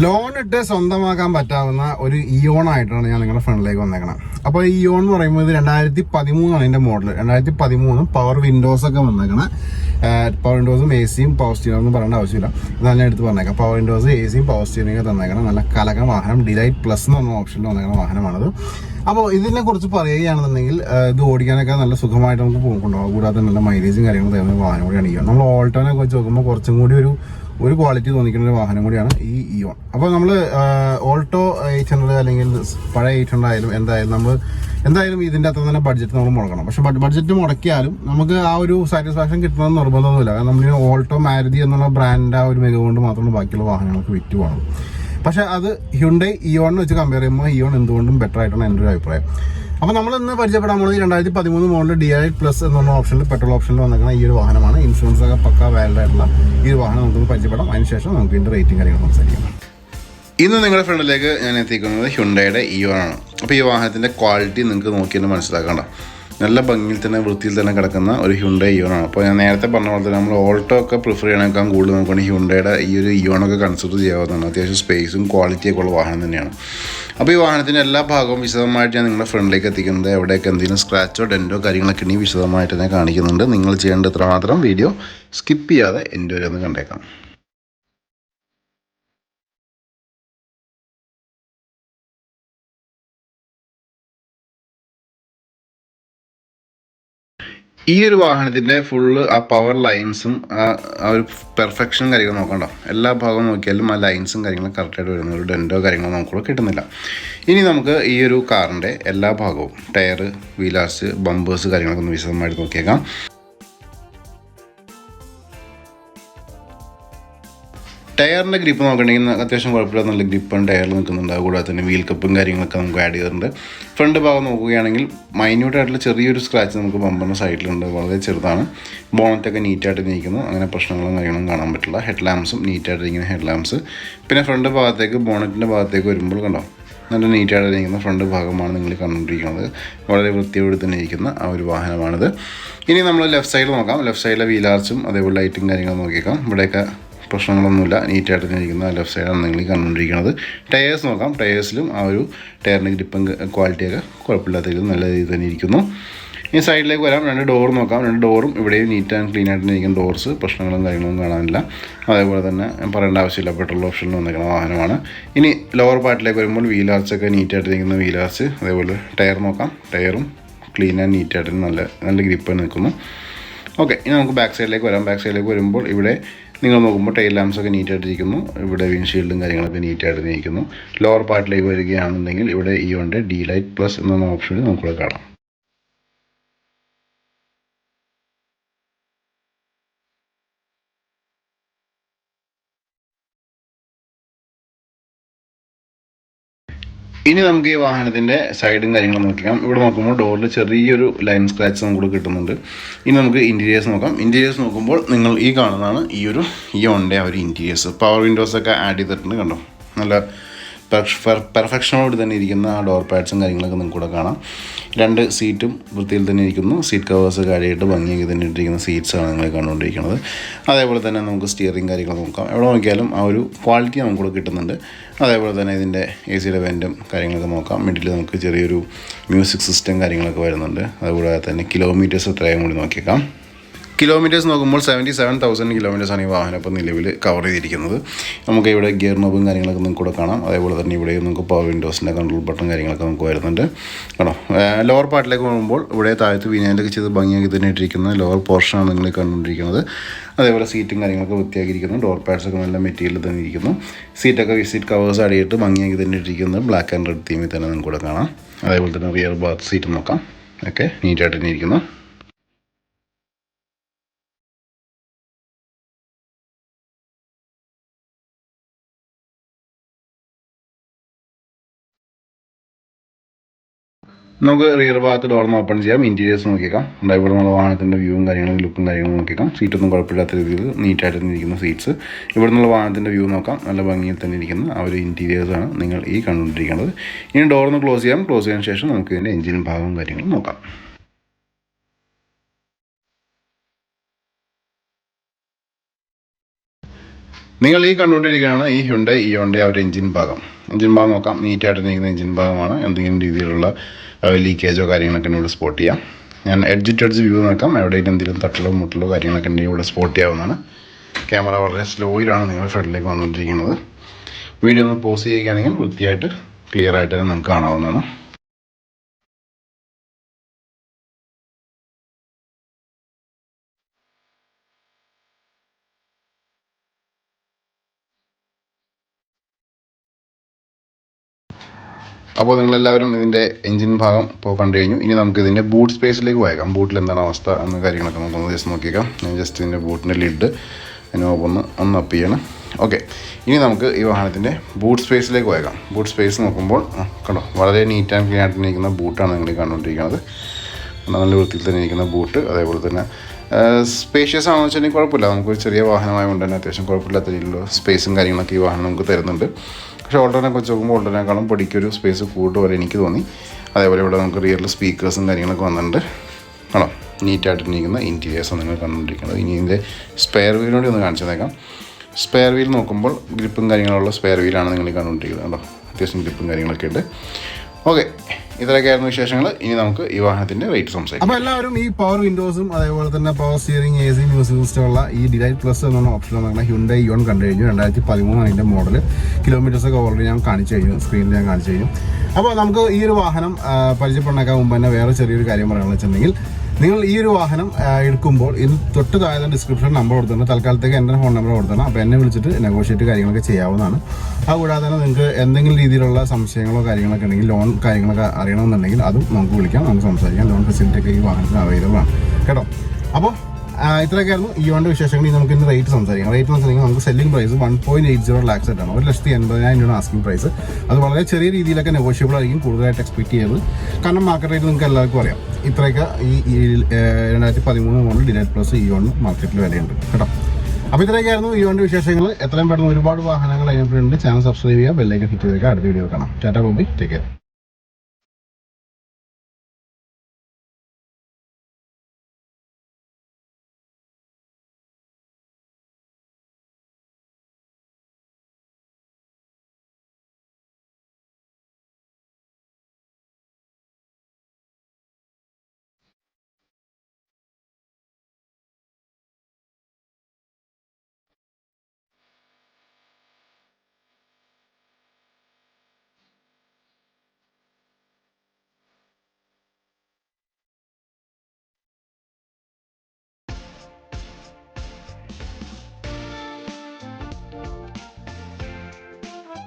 Loan ഇട്ട് സ്വന്തമാക്കാൻ പറ്റാവുന്ന ഒരു ഇയോൺ ആയിട്ടാണ് ഞാൻ നിങ്ങളുടെ ഫ്രണ്ടിലേക്ക് വന്നേക്കണം. അപ്പോൾ ഈ ഇയോൺ എന്ന് പറയുമ്പോൾ ഇത് 2013 ഇതിന്റെ മോഡൽ. 2013 പവർ വിൻഡോസ് ഒക്കെ വന്നേക്കണം. പവർ വിൻഡോസും എ സിയും പവർ സ്റ്റിയറിംഗ് ഒന്നും പറയേണ്ട ആവശ്യമില്ല. ഇത് തന്നെ എടുത്ത് പറഞ്ഞേക്കാം. പവർ വിൻഡോസ്, എ സിയും പവർ സ്റ്റിയറിംഗ് തന്നേക്കണം. നല്ല കലക്കൻ വാഹനം. ഡിലൈറ്റ് പ്ലസ് എന്ന് പറഞ്ഞ ഓപ്ഷനിൽ വന്നേക്കുന്ന വാഹനമാണത്. അപ്പോൾ ഇതിനെ കുറിച്ച് പറയുകയാണെന്നുണ്ടെങ്കിൽ ഇത് ഓടിക്കാനൊക്കെ നല്ല സുഖമായിട്ട് നമുക്ക് കൊണ്ടുപോകാം. കൂടാതെ നല്ല മൈലേജും കാര്യങ്ങളും തരുന്ന വാഹനം കൂടിയാണ് ഇയോൺ. നമ്മൾ ഓൾട്ടോനെ വെച്ച് നോക്കുമ്പോൾ കുറച്ചും കൂടി ഒരു ക്വാളിറ്റി തോന്നിക്കുന്ന ഒരു വാഹനം കൂടിയാണ് ഈ ഇയോൺ. അപ്പോൾ നമ്മൾ ഓൾട്ടോ 800 അല്ലെങ്കിൽ പഴയ 800 ആയാലും എന്തായാലും ഇതിൻ്റെ അത്ര തന്നെ ബഡ്ജറ്റ് നമ്മൾ മുടക്കണം. പക്ഷെ ബഡ്ജറ്റ് മുടക്കിയാലും നമുക്ക് ആ ഒരു സാറ്റിസ്ഫാക്ഷൻ കിട്ടണമെന്ന് നിർബന്ധമൊന്നുമില്ല. കാരണം നമ്മൾ ഓൾട്ടോ മാരുതി എന്നുള്ള ബ്രാൻഡിൻ്റെ ആ ഒരു മികവ് കൊണ്ട് മാത്രമാണ് ബാക്കിയുള്ള വാഹനങ്ങൾക്ക് വിറ്റ് പോകണം. പക്ഷെ അത് ഹ്യുണ്ടൈ ഇയോണിനെ വെച്ച് കമ്പയർ ചെയ്യുമ്പോൾ ഇയോൺ എന്തുകൊണ്ടും ബെറ്റർ ആയിട്ടാണ് എൻ്റെ ഒരു അഭിപ്രായം. അപ്പോൾ നമ്മൾ ഇന്ന് പരിചയപ്പെടാൻ പോകുന്നത് 2013 മോഡൽ DI+ എന്നുള്ള ഓപ്ഷനിൽ, പെട്രോൾ ഓപ്ഷനിൽ വന്നിരിക്കുന്ന ഈ ഒരു വാഹനമാണ്. ഇൻഷുറൻസ് ഒക്കെ പക്ക വാലിഡ് ആയിട്ടുള്ള ഈ ഒരു വാഹനം നമുക്ക് പരിചയപ്പെടാം. അതിനുശേഷം നമുക്ക് ഇതിൻ്റെ റേറ്റിംഗ് കാര്യങ്ങൾ സംസാരിക്കാം. ഇന്ന് നിങ്ങളുടെ ഫ്രണ്ടിലേക്ക് ഞാൻ എത്തിക്കുന്നത് ഹ്യുണ്ടൈയുടെ ഇയോൺ ആണ്. അപ്പോൾ ഈ വാഹനത്തിൻ്റെ ക്വാളിറ്റി നിങ്ങൾക്ക് നോക്കിയിട്ട് മനസ്സിലാക്കണ്ട. നല്ല ഭംഗിയിൽ തന്നെ വൃത്തിയിൽ തന്നെ കിടക്കുന്ന ഒരു ഹ്യുണ്ടൈ ഇയോണാണ്. അപ്പോൾ ഞാൻ നേരത്തെ പറഞ്ഞ പോലെ തന്നെ നമ്മൾ ഓൾട്ടോ ഒക്കെ പ്രിഫർ ചെയ്യണേക്കാൾ കൂടുതൽ നോക്കുകയാണെങ്കിൽ ഹ്യുണ്ടൈയുടെ ഈ ഒരു ഇയോണൊക്കെ കൺസിഡർ ചെയ്യാവുന്നതാണ്. അത്യാവശ്യം സ്പേസും ക്വാളിറ്റിയൊക്കെ ഉള്ള വാഹനം തന്നെയാണ്. അപ്പോൾ ഈ വാഹനത്തിൻ്റെ എല്ലാ ഭാഗവും വിശദമായിട്ട് ഞാൻ നിങ്ങളുടെ ഫ്രണ്ടിലേക്ക് എത്തിക്കുന്നത്. എവിടെയൊക്കെ എന്തെങ്കിലും സ്ക്രാച്ചോ ഡെൻറ്റോ കാര്യങ്ങളൊക്കെ ഉണ്ടെങ്കിൽ വിശദമായിട്ട് തന്നെ കാണിക്കുന്നുണ്ട്. നിങ്ങൾ ചെയ്യേണ്ട ഇത്ര മാത്രം വീഡിയോ സ്കിപ്പ് ചെയ്യാതെ എൻ്റെ വരെ ഒന്ന് കണ്ടേക്കാം. ഈ ഒരു വാഹനത്തിൻ്റെ ഫുള്ള് ആ പവർ ലൈൻസും ആ ഒരു പെർഫെക്ഷനും കാര്യങ്ങളും നോക്കണ്ട. എല്ലാ ഭാഗവും നോക്കിയാലും ആ ലൈൻസും കാര്യങ്ങളും കറക്റ്റായിട്ട് വരുന്ന ഒരു ഡെൻറ്റോ കാര്യങ്ങളോ നമുക്കിവിടെ കിട്ടുന്നില്ല. ഇനി നമുക്ക് ഈ ഒരു കാറിൻ്റെ എല്ലാ ഭാഗവും ടയർ, വീലാർസ്, ബമ്പേഴ്സ് കാര്യങ്ങളൊക്കെ ഒന്ന് വിശദമായിട്ട് നോക്കിയേക്കാം. ടയറിൻ്റെ ഗ്രിപ്പ് നോക്കണമെങ്കിൽ അത്യാവശ്യം കുഴപ്പമില്ല, നല്ല ഗ്രിപ്പും ടയറിൽ നിൽക്കുന്നുണ്ട്. കൂടാതെ തന്നെ വീൽ കപ്പും കാര്യങ്ങളൊക്കെ നമുക്ക് ആഡ് ചെയ്തിട്ടുണ്ട്. ഫ്രണ്ട് ഭാഗം നോക്കുകയാണെങ്കിൽ മൈന്യൂട്ടായിട്ടുള്ള ചെറിയൊരു സ്ക്രാച്ച് നമുക്ക് ബമ്പറിൻ്റെ സൈഡിലുണ്ട്. വളരെ ചെറുതാണ്. ബോണറ്റൊക്കെ നീറ്റായിട്ട് നിൽക്കുന്നു. അങ്ങനെ പ്രശ്നങ്ങളും കാര്യങ്ങളും കാണാൻ പറ്റില്ല. ഹെഡ് ലാമ്പ്സും നീറ്റായിട്ടിരിക്കുന്ന ഹെഡ് ലാമ്പ്സ്. പിന്നെ ഫ്രണ്ട് ഭാഗത്തേക്ക്, ബോണറ്റിൻ്റെ ഭാഗത്തേക്ക് വരുമ്പോൾ കണ്ടോ, നല്ല നീറ്റായിട്ട് ഇരിക്കുന്ന ഫ്രണ്ട് ഭാഗമാണ് നിങ്ങൾ കണ്ടുകൊണ്ടിരിക്കുന്നത്. വളരെ വൃത്തിയോടെ തന്നെ ഇരിക്കുന്ന ആ ഒരു വാഹനമാണിത്. ഇനി നമ്മൾ ലെഫ്റ്റ് സൈഡ് നോക്കാം. ലെഫ്റ്റ് സൈഡിലെ വീലാർച്ചും അതേപോലെ ലൈറ്റും കാര്യങ്ങളും നോക്കിയേക്കാം. ഇവിടെയൊക്കെ പ്രശ്നങ്ങളൊന്നുമില്ല, നീറ്റായിട്ട് തന്നെ ഇരിക്കുന്ന ലെഫ്റ്റ് സൈഡാണ് നിങ്ങൾ കണ്ടുകൊണ്ടിരിക്കുന്നത്. ടയേഴ്സ് നോക്കാം. ടയേഴ്സിലും ആ ഒരു ടയറിൻ്റെ ഗ്രിപ്പും ക്വാളിറ്റിയൊക്കെ കുഴപ്പമില്ലാത്ത രീതിയിൽ നല്ല രീതിയിൽ തന്നെ ഇരിക്കുന്നു. ഈ സൈഡിലേക്ക് വരാം. 2 ഡോർ നോക്കാം. 2 ഡോറും ഇവിടെയും നീറ്റ് ആൻഡ് ക്ലീൻ ആയിട്ട് ഇരിക്കുന്ന ഡോർസ്. പ്രശ്നങ്ങളും കാര്യങ്ങളൊന്നും കാണാനില്ല. അതേപോലെ തന്നെ പറയേണ്ട ആവശ്യമില്ല, പെട്രോൾ ഓപ്ഷനിൽ വന്നിരിക്കുന്ന വാഹനമാണ്. ഇനി ലോവർ പാർട്ടിലേക്ക് വരുമ്പോൾ വീലാർച്ചൊക്കെ നീറ്റായിട്ട് ഇരിക്കുന്ന വീലാർച്ച്. അതേപോലെ ടയർ നോക്കാം. ടയറും ക്ലീൻ ആൻഡ് നീറ്റായിട്ട് നല്ല ഗ്രിപ്പ് നിൽക്കുന്നു. ഓക്കെ, ഇനി നമുക്ക് ബാക്ക് സൈഡിലേക്ക് വരാം. ബാക്ക് സൈഡിലേക്ക് വരുമ്പോൾ ഇവിടെ നിങ്ങൾ നോക്കുമ്പോൾ ടൈൽ ലാംപ്സൊക്കെ നീറ്റായിട്ടിരിക്കുന്നു. ഇവിടെ വിൻഷീൽഡും കാര്യങ്ങളൊക്കെ നീറ്റായിട്ട് ഇരിക്കുന്നു. ലോവർ പാർട്ടിലേക്ക് വരികയാണെന്നുണ്ടെങ്കിൽ ഇവിടെ ഇയോണിൻ്റെ DLite+ എന്ന ഓപ്ഷനിൽ നമുക്കിവിടെ കാണാം. ഇനി നമുക്ക് ഈ വാഹനത്തിൻ്റെ സൈഡും കാര്യങ്ങളും നോക്കാം. ഇവിടെ നോക്കുമ്പോൾ ഡോറിൽ ചെറിയൊരു ലൈൻ സ്ക്രാച്ച് നമുക്ക് കിട്ടുന്നുണ്ട്. ഇനി നമുക്ക് ഇൻറ്റീരിയേഴ്സ് നോക്കാം. ഇൻറ്റീരിയേഴ്സ് നോക്കുമ്പോൾ നിങ്ങൾ ഈ കാണുന്നതാണ് ഈ ഒരു ഇയോണിൻ്റെ ആ ഒരു ഇൻറ്റീരിയേഴ്സ്. പവർ വിൻഡോസൊക്കെ ആഡ് ചെയ്തിട്ടുണ്ട്. കണ്ടോ, നല്ല പെർഫെക്ഷനോട് തന്നെ ഇരിക്കുന്ന ആ ഡോർ പാഡ്സും കാര്യങ്ങളൊക്കെ നിങ്ങൾക്ക് കൂടെ കാണാം. 2 സീറ്റും വൃത്തിയിൽ തന്നെ ഇരിക്കുന്നു. സീറ്റ് കവേഴ്സൊക്കെ ആയിട്ട് ഭംഗിയാക്കി തന്നെ ഇട്ടിരിക്കുന്ന സീറ്റ്സാണ് നിങ്ങൾ കണ്ടുകൊണ്ടിരിക്കുന്നത്. അതേപോലെ തന്നെ നമുക്ക് സ്റ്റിയറിംഗ് കാര്യങ്ങൾ നോക്കാം. എവിടെ നോക്കിയാലും ആ ഒരു ക്വാളിറ്റി നമുക്കിവിടെ കിട്ടുന്നുണ്ട്. അതേപോലെ തന്നെ ഇതിൻ്റെ AC വെൻറ്റും കാര്യങ്ങളൊക്കെ നോക്കാം. മിഡിൽ നമുക്ക് ചെറിയൊരു മ്യൂസിക് സിസ്റ്റം കാര്യങ്ങളൊക്കെ വരുന്നുണ്ട്. അതുകൂടാതെ തന്നെ കിലോമീറ്റേഴ്സ് എത്രയും കൂടി നോക്കിയേക്കാം. കിലോമീറ്റേഴ്സ് നോക്കുമ്പോൾ 77,000 കിലോമീറ്റേഴ്സാണ് ഈ വാഹനം ഇപ്പോൾ നിലവിൽ കവർ ചെയ്തിരിക്കുന്നത്. നമുക്ക് ഇവിടെ ഗിയർ നോബും കാര്യങ്ങളൊക്കെ നിങ്ങൾക്ക് കൂടെ കാണാം. അതേപോലെ തന്നെ ഇവിടെയും നമുക്ക് പവർ വിൻഡോസിൻ്റെ കൺട്രോൾ ബട്ടൺ കാര്യങ്ങളൊക്കെ നമുക്ക് വരുന്നുണ്ട്. കേട്ടോ, ലോവർ പാർട്ടിലേക്ക് പോകുമ്പോൾ ഇവിടെ താഴത്ത് വിനായിലൊക്കെ ചെയ്ത് ഭംഗിയാക്കി തന്നെ ഇട്ടിരിക്കുന്ന ലോവർ പോർഷനാണ് നിങ്ങൾ കണ്ടുകൊണ്ടിരിക്കുന്നത്. അതേപോലെ സീറ്റും കാര്യങ്ങളൊക്കെ വൃത്തിയാക്കിയിരിക്കുന്നു. ഡോർ പാഡ്സൊക്കെ നല്ല മെറ്റീരിയൽ തന്നെ ഇരിക്കുന്നു. സീറ്റ് കവേഴ്സ് അടിയിട്ട് ഭംഗിയാക്കി തന്നെ ഇട്ടിരിക്കുന്നത് ബ്ലാക്ക് ആൻഡ് റെഡ് തീമിൽ തന്നെ നിങ്ങൾക്ക് കൂടെ കാണാം. അതേപോലെ തന്നെ റിയർ ബാത്ത് സീറ്റ് നോക്കാം. ഒക്കെ നീറ്റായിട്ട് തന്നെ ഇരിക്കുന്നു. നമുക്ക് റിയർ ഭാഗത്ത് ഡോർന്ന് ഓപ്പൺ ചെയ്യാം. ഇൻറ്റീരിയേഴ്സ് നോക്കിയേക്കാം. ഇവിടെ നമ്മൾ വാഹനത്തിൻ്റെ വ്യൂവും കാര്യങ്ങളും ലുക്കും കാര്യങ്ങളും നോക്കിയേക്കാം. സീറ്റൊന്നും കുഴപ്പമില്ലാത്ത രീതിയിൽ നീറ്റായിട്ട് ഇരിക്കുന്ന സീറ്റ്സ്. ഇവിടെ നിന്നുള്ള വാഹനത്തിൻ്റെ വ്യൂ നോക്കാം. നല്ല ഭംഗിയിൽ തന്നെ ഇരിക്കുന്ന ആ ഒരു ഇൻറ്റീരിയേഴ്സാണ് നിങ്ങൾ ഈ കണ്ടുകൊണ്ടിരിക്കുന്നത്. ഇനി ഡോർന്ന് ക്ലോസ് ചെയ്യാം. ക്ലോസ് ചെയ്യാൻ ശേഷം നമുക്ക് ഇതിൻ്റെ എഞ്ചിൻ ഭാഗവും കാര്യങ്ങളും നോക്കാം. നിങ്ങൾ ഈ കണ്ടുകൊണ്ടിരിക്കുകയാണ് ഈ ഹ്യുണ്ടായി ഇയോണിൻ്റെ ആ ഒരു എഞ്ചിൻ ഭാഗം നോക്കാം. നീറ്റായിട്ട് നിൽക്കുന്ന എഞ്ചിൻ ഭാഗമാണ്. എന്തെങ്കിലും രീതിയിലുള്ള ലീക്കേജോ കാര്യങ്ങളൊക്കെ ഇവിടെ സ്പോട്ട് ചെയ്യാം. ഞാൻ എഡ്ജ് ടു എഡ്ജ് വ്യൂ നോക്കാം. എവിടെയും എന്തെങ്കിലും തട്ടലോ മുട്ടലോ കാര്യങ്ങളൊക്കെ ഉണ്ടെങ്കിൽ ഇവിടെ സ്പോട്ട് ചെയ്യാവുന്നതാണ്. ക്യാമറ വളരെ സ്ലോയിലാണ് നിങ്ങൾ ഫ്രണ്ടിലേക്ക് വന്നുകൊണ്ടിരിക്കുന്നത്. വീഡിയോ ഒന്ന് പോസ് ചെയ്യുകയാണെങ്കിൽ വൃത്തിയായിട്ട് ക്ലിയർ ആയിട്ട് തന്നെ നിങ്ങൾക്ക് കാണാവുന്നതാണ്. അപ്പോൾ നിങ്ങളെല്ലാവരും ഇതിൻ്റെ എഞ്ചിൻ ഭാഗം ഇപ്പോൾ കണ്ടു കഴിഞ്ഞു. ഇനി നമുക്ക് ഇതിൻ്റെ ബൂട്ട് സ്പേസിലേക്ക് പോയേക്കാം. ബൂട്ടിൽ എന്താണ് അവസ്ഥ എന്ന കാര്യങ്ങളൊക്കെ നമുക്കൊന്ന് ജസ്റ്റ് നോക്കിയേക്കാം. ഞാൻ ജസ്റ്റ് ഇതിൻ്റെ ബൂട്ടിൻ്റെ ലിഡ് ഒന്ന് അപ്പ് ചെയ്യണം. ഓക്കെ, ഇനി നമുക്ക് ഈ വാഹനത്തിൻ്റെ ബൂട്ട് സ്പേസിലേക്ക് പോയേക്കാം. ബൂട്ട് സ്പേസ് നോക്കുമ്പോൾ കണ്ടോ, വളരെ നീറ്റ് ആൻഡ് ക്ലീൻ ആയിട്ട് ഇരിക്കുന്ന ബൂട്ടാണ് നിങ്ങൾ കണ്ടുകൊണ്ടിരിക്കുന്നത്. നല്ല വൃത്തിയിൽ തന്നെ ഇരിക്കുന്ന ബൂട്ട്. അതേപോലെ തന്നെ സ്പേഷ്യസ് ആണെന്ന് വെച്ചിട്ടുണ്ടെങ്കിൽ കുഴപ്പമില്ല. നമുക്കൊരു ചെറിയ വാഹനമായതുകൊണ്ട് തന്നെ അത്യാവശ്യം കുഴപ്പമില്ലാത്ത രീതിയിലുള്ള സ്പേസും കാര്യങ്ങളൊക്കെ ഈ വാഹനം നമുക്ക് തരുന്നുണ്ട്. പക്ഷേ ഓൾട്ടോനെ വെച്ച് നോക്കുമ്പോൾ ഓൾട്ടോനേക്കാളും പൊടിക്കൊരു സ്പേസ് കൂടുതൽ വരെ എനിക്ക് തോന്നി. അതേപോലെ ഇവിടെ നമുക്ക് റിയറിൽ സ്പീക്കേഴ്സും കാര്യങ്ങളൊക്കെ വന്നിട്ടുണ്ട്. ആണോ, നീറ്റായിട്ട് ഇരിക്കുന്ന ഇൻറ്റീരിയേഴ്സാണ് നിങ്ങൾ കണ്ടുകൊണ്ടിരിക്കുന്നത്. ഇനി ഇതിൻ്റെ സ്പെയർ വീലിനോട് ഒന്ന് കാണിച്ചു തന്നേക്കാം. സ്പെയർ വീൽ നോക്കുമ്പോൾ ഗ്രിപ്പും കാര്യങ്ങളുള്ള സ്പെയർ വീലാണ് നിങ്ങൾ കണ്ടുകൊണ്ടിരിക്കുന്നത്. കേട്ടോ, അത്യാവശ്യം ഗ്രിപ്പും കാര്യങ്ങളൊക്കെ ഉണ്ട്. ഓക്കെ, ഇത്രയൊക്കെയായിരുന്നു വിശേഷങ്ങൾ. ഇനി നമുക്ക് ഈ വാഹനത്തിന്റെ റേറ്റ് സംസാരിക്കാം. അപ്പോൾ എല്ലാവരും ഈ പവർ വിൻഡോസും അതേപോലെ തന്നെ പവർ സ്റ്റിയറിംഗ്, AC, മ്യൂസിക് സിസ്റ്റമുള്ള ഈ ഡിലൈറ്റ് പ്ലസ് എന്നുള്ള ഓപ്ഷൻ വന്നിട്ട് ഹ്യുണ്ടായി ഇയോൺ കണ്ടു കഴിഞ്ഞു. 2013 അതിൻ്റെ മോഡൽ. കിലോമീറ്റേഴ്സൊക്കെ ഓൾറെഡി ഞാൻ കാണിച്ചു കഴിഞ്ഞു, സ്ക്രീനിൽ ഞാൻ കാണിച്ചു കഴിഞ്ഞു. അപ്പോൾ നമുക്ക് ഈ ഒരു വാഹനം പരിചയപ്പെടുന്നേക്കാൻ മുമ്പ് തന്നെ വേറെ ചെറിയൊരു കാര്യം പറയാമെന്ന് വെച്ചിട്ടുണ്ടെങ്കിൽ, നിങ്ങൾ ഈ ഒരു വാഹനം എടുക്കുമ്പോൾ ഇത് തൊട്ട് താഴെ ഡിസ്ക്രിപ്ഷൻ നമ്പർ കൊടുത്തിട്ടുണ്ട്. തൽക്കാലത്തേക്ക് എൻ്റെ ഫോൺ നമ്പർ കൊടുത്തണം. അപ്പോൾ എന്നെ വിളിച്ചിട്ട് നെഗോഷിയേറ്റ് കാര്യങ്ങളൊക്കെ ചെയ്യാവുന്നതാണ്. അതുകൂടാതെ തന്നെ നിങ്ങൾക്ക് എന്തെങ്കിലും രീതിയിലുള്ള സംശയങ്ങളോ കാര്യങ്ങളൊക്കെ ഉണ്ടെങ്കിൽ, ലോൺ കാര്യങ്ങളൊക്കെ അറിയണമെന്നുണ്ടെങ്കിൽ അതും നമുക്ക് വിളിക്കാം, നമുക്ക് സംസാരിക്കാം. ലോൺ ഫെസിലിറ്റി ഒക്കെ ഈ വാഹനത്തിന് അവൈലബിൾ ആണ് കേട്ടോ. അപ്പോൾ ഇത്രയൊക്കെയായിരുന്നു ഇയോണിൻ്റെ വിശേഷങ്ങൾ. ഇനി നമുക്ക് ഇന്ന് റേറ്റ് സംസാരിക്കാം. റേറ്റ് എന്ന് വെച്ചിട്ടുണ്ടെങ്കിൽ നമുക്ക് സെല്ലിംഗ് പ്രൈസ് 1.80 lakhs ആയിട്ടാണ്. 1,80,000 ആസ്കിംഗ് പ്രൈസ്. അത് വളരെ ചെറിയ രീതിയിലൊക്കെ നെഗോഷ്യബിൾ ആയിരിക്കും, കൂടുതലായിട്ട് എക്സ്പെക്ട് ചെയ്തത്. കാരണം മാർക്കറ്റ് റേറ്റ് നിങ്ങൾക്ക് എല്ലാവർക്കും അറിയാം. ഇത്രയൊക്കെ ഈ 2013 മോഡൽ ഡിലൈറ്റ് പ്ലസ് ഇയോണിന് മാർക്കറ്റിൽ വിലയുണ്ട് കേട്ടോ. അപ്പോൾ ഇത്രയൊക്കെയായിരുന്നു ഇയോണിൻ്റെ വിശേഷങ്ങൾ. എത്രയും പെട്ടെന്ന് ഒരുപാട് വാഹനങ്ങൾ അതിനകത്തുണ്ട്. ചാനൽ സബ്സ്ക്രൈബ് ചെയ്യുക, ബെല്ലൈക്കൻ ഹിറ്റ് ചെയ്യുക. അടുത്ത വീഡിയോ കാണാം. Tata bye, take care.